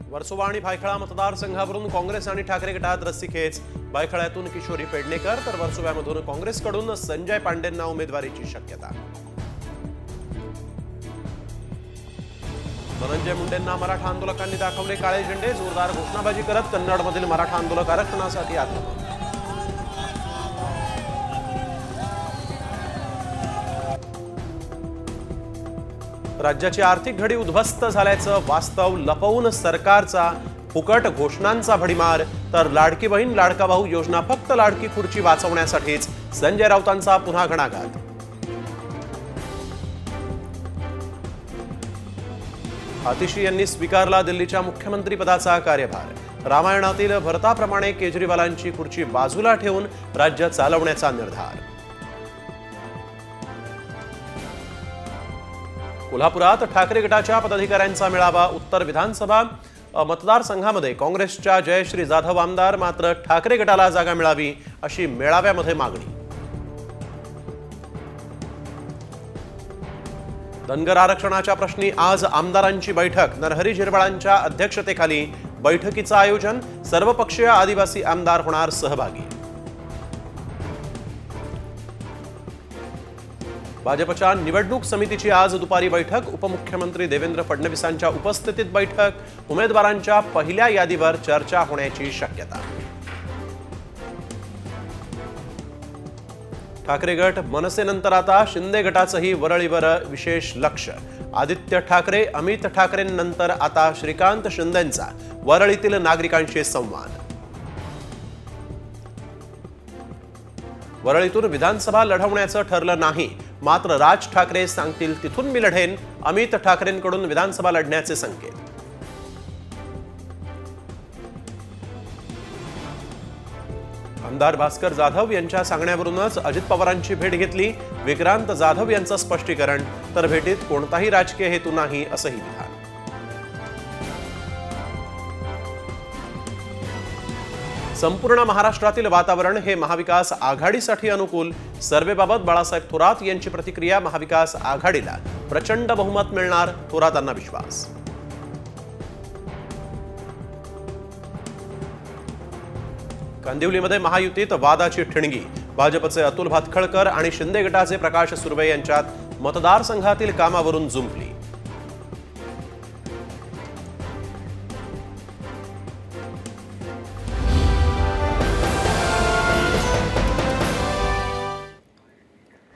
वर्सोवा आणि भायखळा मतदारसंघावरून काँग्रेस आणि ठाकरे गटात रस्सीखेच। भायखळ्यातून किशोरी पेडणेकर तर वर्सोव्यामधून काँग्रेसकडून संजय पांडेंना उमेदवारीची शक्यता। धनंजय मुंडेंना मराठा आंदोलकांनी दाखवले काळे झेंडे। जोरदार घोषणाबाजी करत कन्नडमधील मराठा आंदोलक आरक्षणासाठी आंदोलन। राज्याची आर्थिक घडी उद्ध्वस्त झाल्याचं वास्तव लपवून सरकारचा फुकट घोषणांचा भडीमार। तर लाडकी बहीण लाडका भाऊ योजना फक्त लाडकी खुर्ची वाचवण्यासाठीच। संजय राऊतांचा पुन्हा घणाघात। आतिशी यांनी स्वीकारला दिल्लीच्या मुख्यमंत्री पदाचा कार्यभार। रामायणातील भरताप्रमाणे केजरीवालांची खुर्ची बाजूला ठेवून राज्य चालवण्याचा निर्धार। कोल्हापुरात ठाकरे गटाच्या पदाधिकाऱ्यांचा मेळावा। उत्तर विधानसभा मतदारसंघामध्ये काँग्रेसच्या जयश्री जाधव आमदार, मात्र ठाकरे गटाला जागा मिळावी अशी मेळाव्यामध्ये मागणी। धनगर आरक्षणाच्या प्रश्नी आज आमदारांची बैठक। नरहरी झिरवाळांच्या अध्यक्षतेखाली बैठकीचं आयोजन। सर्वपक्षीय आदिवासी आमदार होणार सहभागी। भाजपच्या निवडणूक समितीची आज दुपारी बैठक। उपमुख्यमंत्री देवेंद्र फडणवीसांच्या उपस्थितीत बैठक। उमेदवारांच्या पहिल्या यादीवर चर्चा होण्याची शक्यता। ठाकरे गट मनसेनंतर आता शिंदे गटाचंही वरळीवर विशेष लक्ष। आदित्य ठाकरे अमित ठाकरेंनंतर आता श्रीकांत शिंदेंचा वरळीतील नागरिकांशी संवाद। वरळीतून विधानसभा लढवण्याचं ठरलं नाही, मात्र राज ठाकरे सांगतील तिथून मी लढेन। अमित ठाकरेंकडून विधानसभा लढण्याचे संकेत। आमदार भास्कर जाधव यांच्या सांगण्यावरूनच अजित पवारांची भेट घेतली। विक्रांत जाधव यांचं स्पष्टीकरण, तर भेटीत कोणताही राजकीय हेतू नाही असंही विधान। संपूर्ण महाराष्ट्रातील वातावरण हे महाविकास आघाडीसाठी अनुकूल। सर्वेबाबत बाळासाहेब थोरात यांची प्रतिक्रिया। महाविकास आघाडीला प्रचंड बहुमत मिळणार, थोरातांना विश्वास। कांदिवलीमध्ये महायुतीत वादाची ठिणगी। भाजपचे अतुल भातखळकर आणि शिंदे गटाचे प्रकाश सुर्वे यांच्यात मतदारसंघातील कामावरून जुंपली।